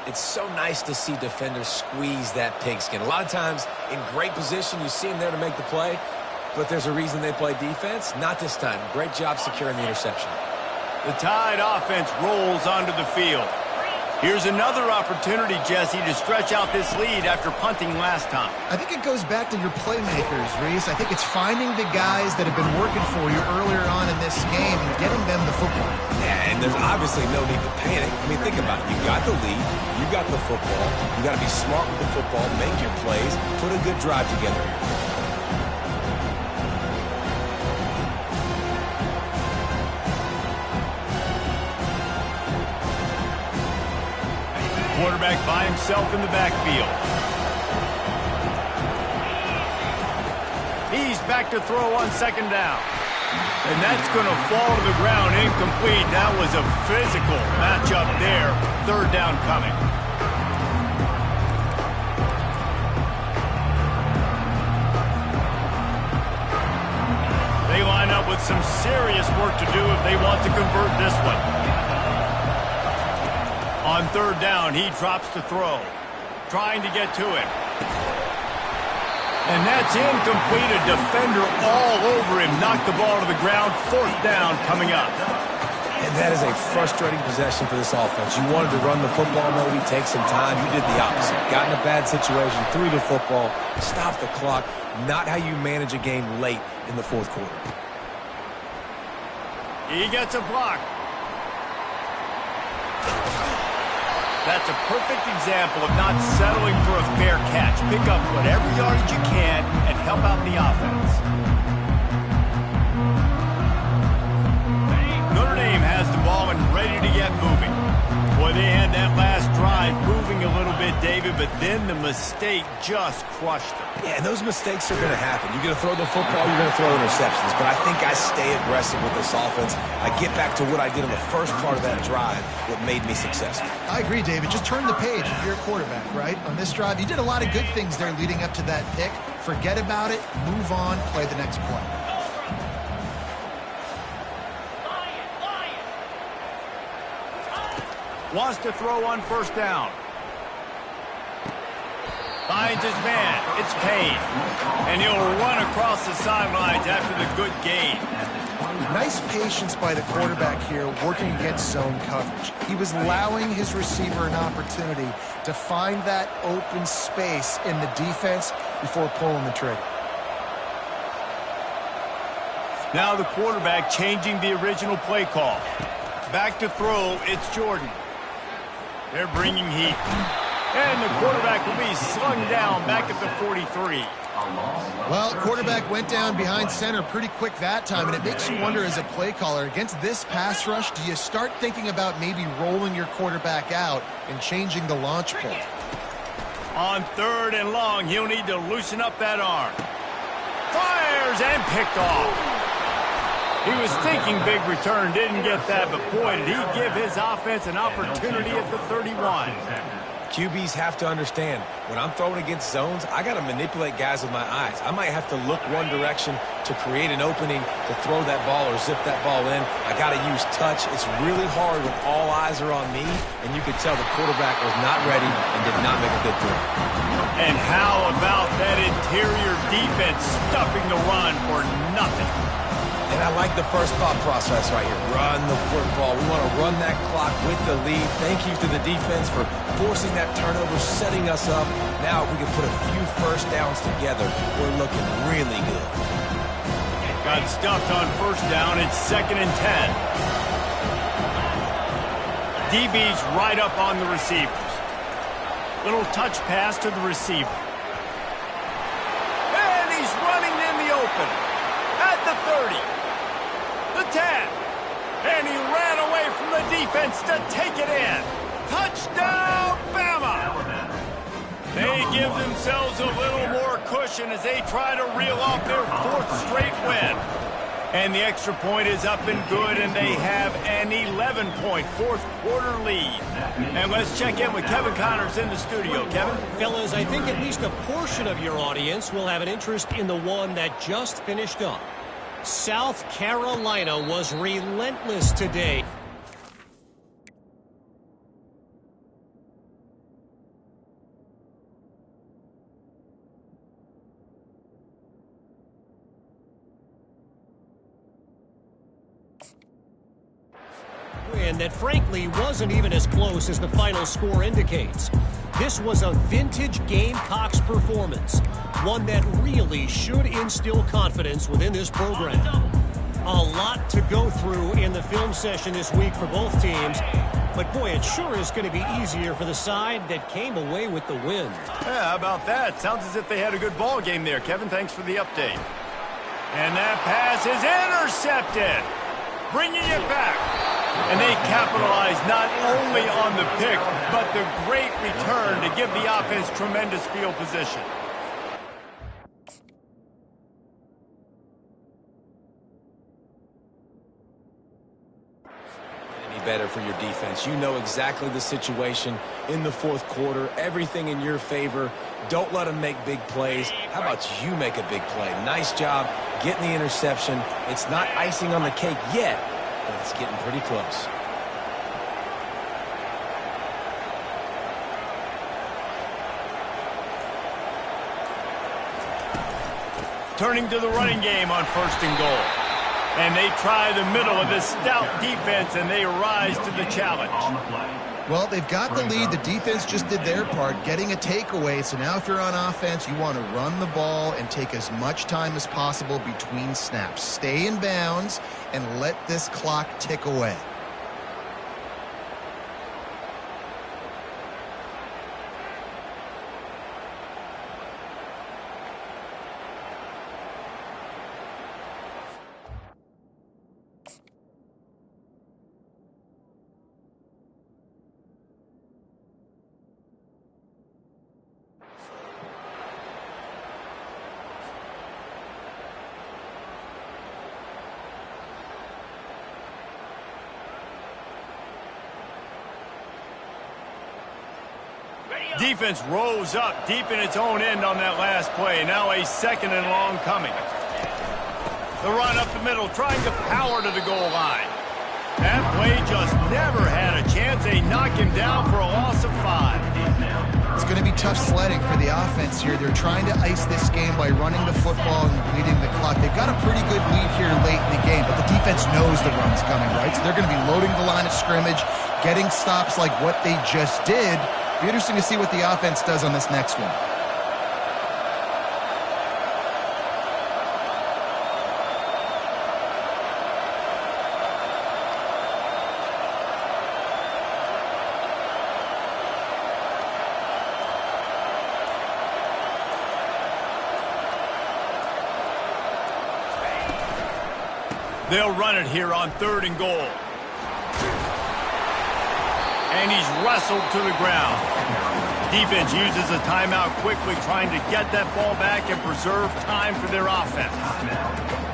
It's so nice to see defenders squeeze that pigskin. A lot of times in great position, you see them there to make the play, but there's a reason they play defense. Not this time. Great job securing the interception. The Tide offense rolls onto the field. Here's another opportunity, Jesse, to stretch out this lead after punting last time. I think it goes back to your playmakers, Reese. I think it's finding the guys that have been working for you earlier on in this game and getting them the football. Yeah, and there's obviously no need to panic. I mean, think about it. You got the lead. You got the football. You got to be smart with the football, make your plays, put a good drive together here. Quarterback by himself in the backfield. He's back to throw on second down. And that's going to fall to the ground incomplete. That was a physical matchup there. Third down coming. They line up with some serious work to do if they want to convert this one. On third down, he drops to throw, trying to get to it. And that's incomplete. A defender all over him. Knocked the ball to the ground. Fourth down coming up. And that is a frustrating possession for this offense. You wanted to run the football, maybe take some time. You did the opposite. Got in a bad situation, threw the football, stopped the clock. Not how you manage a game late in the fourth quarter. He gets a block. That's a perfect example of not settling for a fair catch. Pick up whatever yardage you can and help out the offense. Notre Dame has the ball and ready to get moving. Boy, they had that last drive moving a little bit, David, but then the mistake just crushed them. Yeah, and those mistakes are going to happen. You're going to throw the football, you're going to throw interceptions. But I think I stay aggressive with this offense. I get back to what I did in the first part of that drive, what made me successful. I agree, David. Just turn the page if you're a quarterback, right? On this drive, you did a lot of good things there leading up to that pick. Forget about it, move on, play the next play. Wants to throw on first down. Finds his man. It's Payne. And he'll run across the sidelines after the good gain. Nice patience by the quarterback here working against zone coverage. He was allowing his receiver an opportunity to find that open space in the defense before pulling the trigger. Now the quarterback changing the original play call. Back to throw, it's Jordan. They're bringing heat. And the quarterback will be slung down back at the 43. Well, quarterback went down behind center pretty quick that time, and it makes you wonder as a play caller, against this pass rush, do you start thinking about maybe rolling your quarterback out and changing the launch point? On third and long, he'll need to loosen up that arm. Fires and picked off. He was thinking big return, didn't get that, but boy, did he give his offense an opportunity at the 31. QBs have to understand, when I'm throwing against zones, I got to manipulate guys with my eyes. I might have to look one direction to create an opening to throw that ball or zip that ball in. I got to use touch. It's really hard when all eyes are on me, and you could tell the quarterback was not ready and did not make a good throw. And how about that interior defense stuffing the run for nothing? And I like the first thought process right here. Run the football. We want to run that clock with the lead. Thank you to the defense for forcing that turnover, setting us up. Now, if we can put a few first downs together, we're looking really good. Got stuffed on first down. It's 2nd and 10. DB's right up on the receivers. Little touch pass to the receiver. And he's running in the open. At the 30. The 10. And he ran away from the defense to take it in. Touchdown, Bama! They give themselves a little more cushion as they try to reel off their 4th straight win. And the extra point is up and good, and they have an 11-point fourth-quarter lead. And let's check in with Kevin Connors in the studio. Kevin? Fellas, I think at least a portion of your audience will have an interest in the one that just finished up. South Carolina was relentless today. And that frankly wasn't even as close as the final score indicates. This was a vintage Gamecocks performance, one that really should instill confidence within this program. A lot to go through in the film session this week for both teams, but boy, it sure is going to be easier for the side that came away with the win. Yeah, how about that? Sounds as if they had a good ball game there. Kevin, thanks for the update. And that pass is intercepted, bringing it back. And they capitalize not only on the pick, but the great return to give the offense tremendous field position. Any better for your defense. You know exactly the situation in the fourth quarter, everything in your favor. Don't let them make big plays. How about you make a big play? Nice job getting the interception. It's not icing on the cake yet, but it's getting pretty close. Turning to the running game on 1st and goal. And they try the middle of this stout defense, and they rise to the challenge. Well, they've got the lead. The defense just did their part, getting a takeaway. So now if you're on offense, you want to run the ball and take as much time as possible between snaps. Stay in bounds and let this clock tick away. Defense rose up deep in its own end on that last play. Now a 2nd and long coming. The run up the middle, trying to power to the goal line. That play just never had a chance. They knock him down for a loss of 5. It's going to be tough sledding for the offense here. They're trying to ice this game by running the football and bleeding the clock. They've got a pretty good lead here late in the game, but the defense knows the run's coming, right? So they're going to be loading the line of scrimmage, getting stops like what they just did. Be interesting to see what the offense does on this next one. They'll run it here on 3rd and goal. And he's wrestled to the ground. Defense uses a timeout quickly, trying to get that ball back and preserve time for their offense.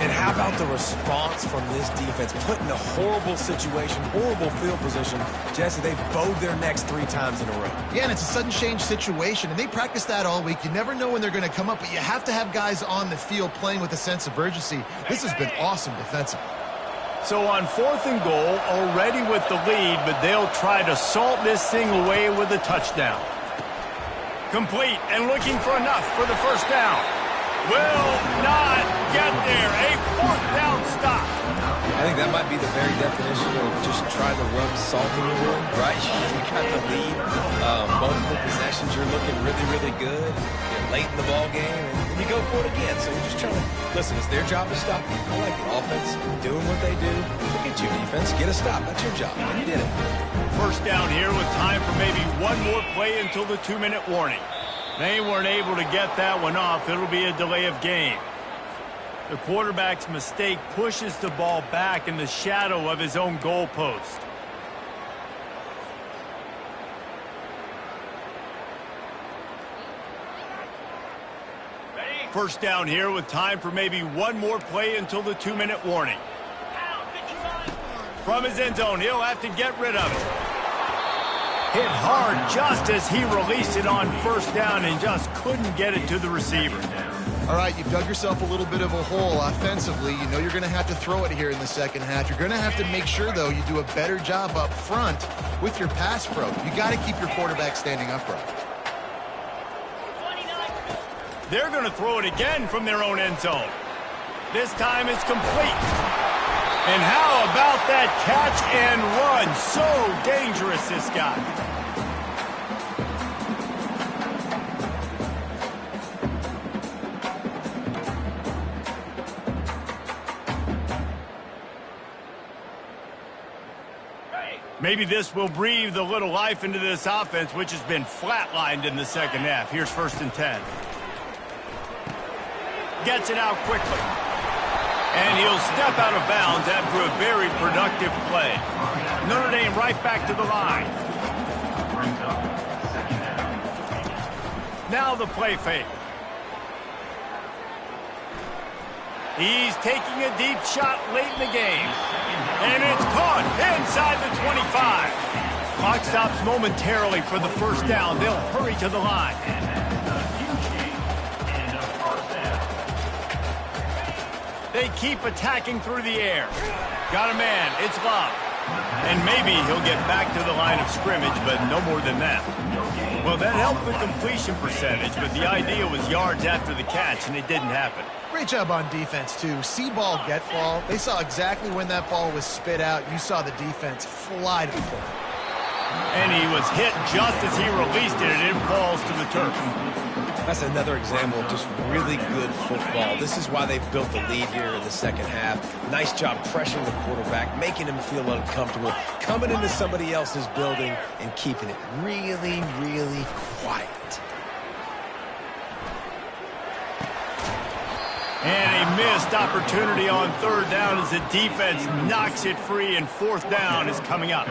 And how about the response from this defense? Put in a horrible situation, horrible field position. Jesse, they've bowed their necks 3 times in a row. Yeah, and it's a sudden change situation, and they practice that all week. You never know when they're going to come up, but you have to have guys on the field playing with a sense of urgency. This has been awesome defensively. So on 4th and goal, already with the lead, but they'll try to salt this thing away with a touchdown. Complete and looking for enough for the 1st down. Will not get there. A 4th down stop. I think that might be the very definition of just try to rub salt in the wound, right? You got the lead, multiple possessions, you're looking really, really good. You're late in the ball game, and you go for it again. So you're just trying to, listen, it's their job to stop you. I like the offense doing what they do. Look at you, defense. Get a stop. That's your job. And you did it. 1st down here with time for maybe one more play until the 2-minute warning. They weren't able to get that one off. It'll be a delay of game. The quarterback's mistake pushes the ball back in the shadow of his own goalpost. Ready? First down here with time for maybe one more play until the 2-minute warning. From his end zone, he'll have to get rid of it. Hit hard just as he released it on first down and just couldn't get it to the receiver. All right, you've dug yourself a little bit of a hole offensively. You know you're going to have to throw it here in the second half. You're going to have to make sure, though, you do a better job up front with your pass pro. You got to keep your quarterback standing upright. They're going to throw it again from their own end zone. This time it's complete. And how about that catch and run? So dangerous, this guy. Maybe this will breathe a little life into this offense, which has been flatlined in the second half. Here's 1st and 10. Gets it out quickly. And he'll step out of bounds after a very productive play. Notre Dame right back to the line. Now the play fake. He's taking a deep shot late in the game. And it's caught inside the 25. Clock stops momentarily for the first down. They'll hurry to the line. They keep attacking through the air. Got a man. It's Love. And maybe he'll get back to the line of scrimmage, but no more than that. Well, that helped the completion percentage, but the idea was yards after the catch, and it didn't happen. Great job on defense, too. See ball, get ball. They saw exactly when that ball was spit out. You saw the defense fly to the floor. And he was hit just as he released it, and it falls to the turf. That's another example of just really good football. This is why they've built the lead here in the second half. Nice job pressuring the quarterback, making him feel uncomfortable, coming into somebody else's building and keeping it really, really quiet. And a missed opportunity on 3rd down as the defense knocks it free, and 4th down is coming up.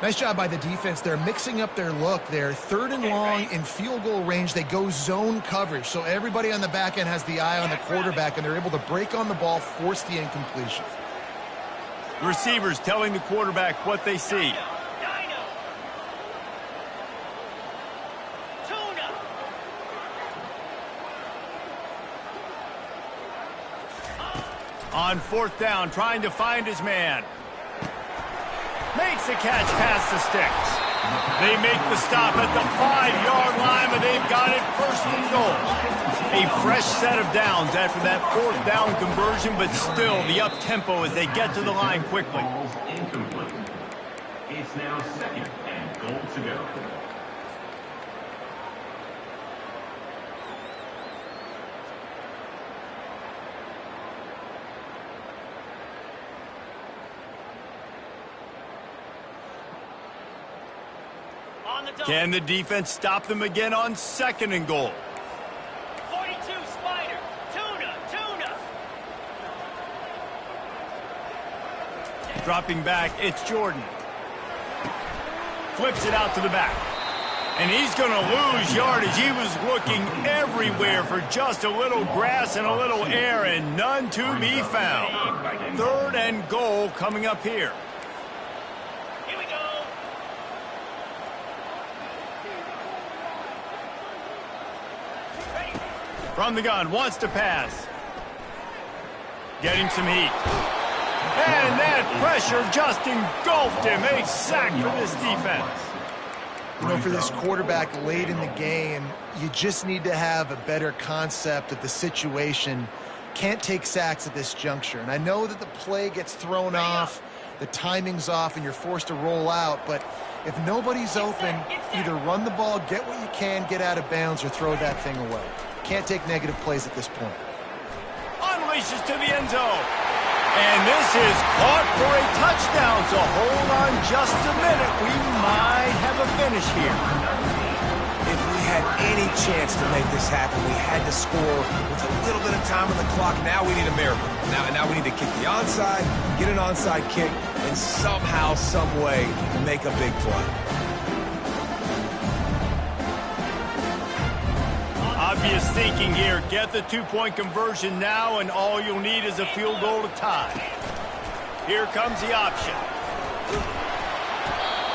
Nice job by the defense. They're mixing up their look. They're 3rd and long in field goal range. They go zone coverage, so everybody on the back end has the eye on the quarterback, and they're able to break on the ball, force the incompletion. The receivers telling the quarterback what they see. On 4th down, trying to find his man. Makes the catch past the sticks. They make the stop at the 5-yard line, but they've got it 1st and goal. A fresh set of downs after that 4th down conversion, but still the up-tempo as they get to the line quickly. Incomplete. It's now 2nd and goal to go. Can the defense stop them again on 2nd and goal? 42 Spider. Tuna. Dropping back, it's Jordan. Flips it out to the back. And he's going to lose yardage. He was looking everywhere for just a little grass and a little air, and none to be found. 3rd and goal coming up here. From the gun, wants to pass. Getting some heat. And that pressure just engulfed him. A sack for this defense. You know, for this quarterback late in the game, you just need to have a better concept of the situation. Can't take sacks at this juncture. And I know that the play gets thrown off, the timing's off, and you're forced to roll out. But if nobody's open, either run the ball, get what you can, get out of bounds, or throw that thing away. Can't take negative plays at this point. Unleashes to the end zone. And this is caught for a touchdown. So hold on just a minute. We might have a finish here. If we had any chance to make this happen, we had to score with a little bit of time on the clock. Now we need a miracle. Now we need to kick the onside, get an onside kick, and somehow, some way, make a big play. Dubious thinking here. Get the two-point conversion now, and all you'll need is a field goal to tie. Here comes the option.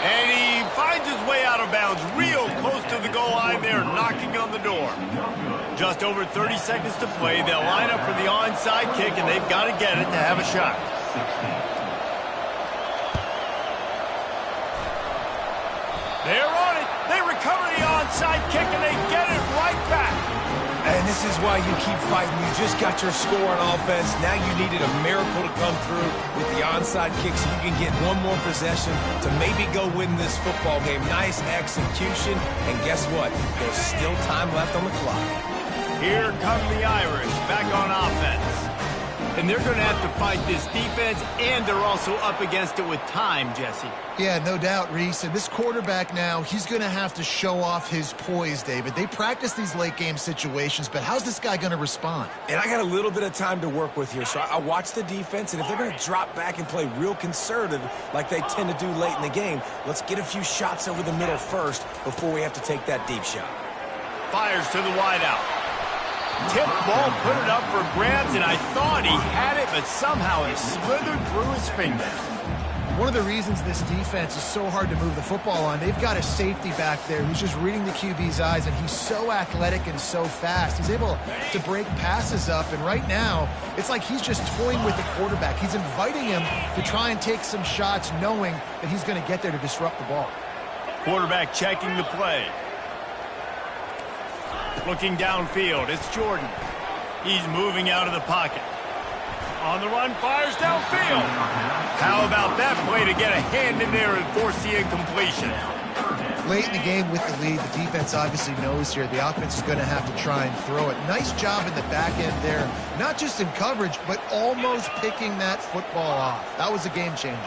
And he finds his way out of bounds real close to the goal line there, knocking on the door. Just over 30 seconds to play. They'll line up for the onside kick, and they've got to get it to have a shot. They're on it. They recover the onside kick, and they get it right back. And this is why you keep fighting. You just got your score on offense. Now you needed a miracle to come through with the onside kick so you can get one more possession to maybe go win this football game. Nice execution. And guess what? There's still time left on the clock. Here come the Irish back on offense. And they're going to have to fight this defense, and they're also up against it with time, Jesse. Yeah, no doubt, Reese. And this quarterback now, he's going to have to show off his poise, David. They practice these late-game situations, but how's this guy going to respond? And I got a little bit of time to work with here, so I watch the defense, and if they're going to drop back and play real conservative like they tend to do late in the game, let's get a few shots over the middle first before we have to take that deep shot. Fires to the wideout. Tip ball, put it up for grabs, and I thought he had it, but somehow it slithered through his fingers. One of the reasons this defense is so hard to move the football on, they've got a safety back there who's just reading the QB's eyes, and he's so athletic and so fast. He's able to break passes up, and right now, it's like he's just toying with the quarterback. He's inviting him to try and take some shots, knowing that he's going to get there to disrupt the ball. Quarterback checking the play. Looking downfield, it's Jordan. He's moving out of the pocket. On the run, fires downfield. How about that play to get a hand in there and force the incompletion? Late in the game with the lead, the defense obviously knows here the offense is going to have to try and throw it. Nice job in the back end there, not just in coverage, but almost picking that football off. That was a game changer.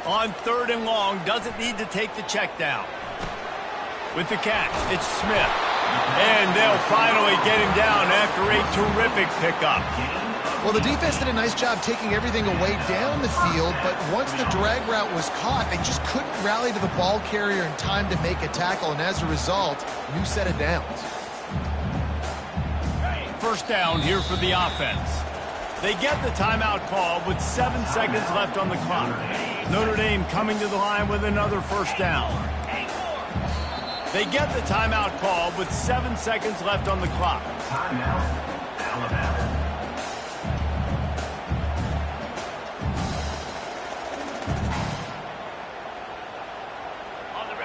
On 3rd and long, doesn't need to take the check down. With the catch, it's Smith. And they'll finally get him down after a terrific pickup. Well, the defense did a nice job taking everything away down the field, but once the drag route was caught, they just couldn't rally to the ball carrier in time to make a tackle, and as a result, new set of downs. First down here for the offense. They get the timeout call with 7 seconds left on the clock. Notre Dame coming to the line with another first down. They get the timeout call with 7 seconds left on the clock. Timeout, Alabama.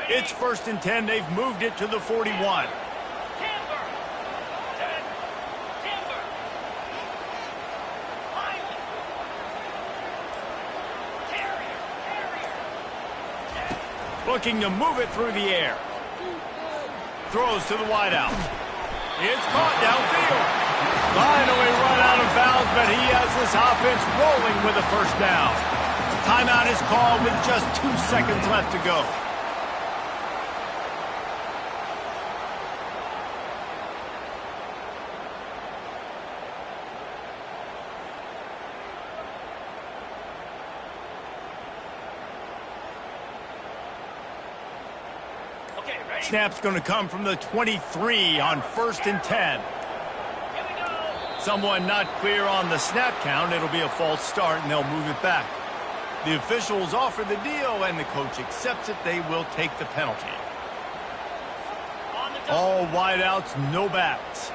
It's 1st and 10. They've moved it to the 41. Looking to move it through the air. Throws to the wideout. It's caught downfield. Finally run out of bounds, but he has this offense rolling with a first down. Timeout is called with just 2 seconds left to go. Snap's going to come from the 23 on 1st and 10. Someone not clear on the snap count. It'll be a false start, and they'll move it back. The officials offer the deal, and the coach accepts it. They will take the penalty. All wideouts, no backs.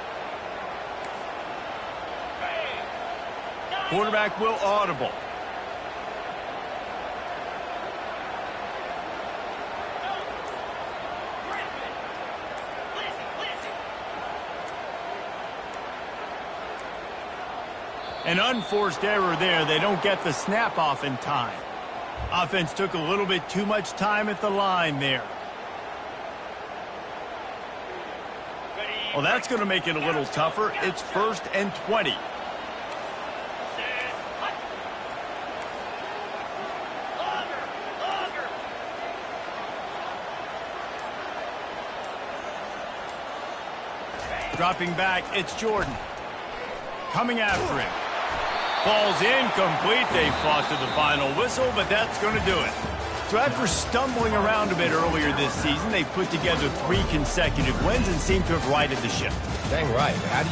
Quarterback will audible. An unforced error there. They don't get the snap off in time. Offense took a little bit too much time at the line there. Well, that's going to make it a little tougher. It's 1st and 20. Dropping back, it's Jordan. coming after him. Falls incomplete. They fought to the final whistle, but that's going to do it. So after stumbling around a bit earlier this season, they put together 3 consecutive wins and seem to have righted the ship. Dang right. How do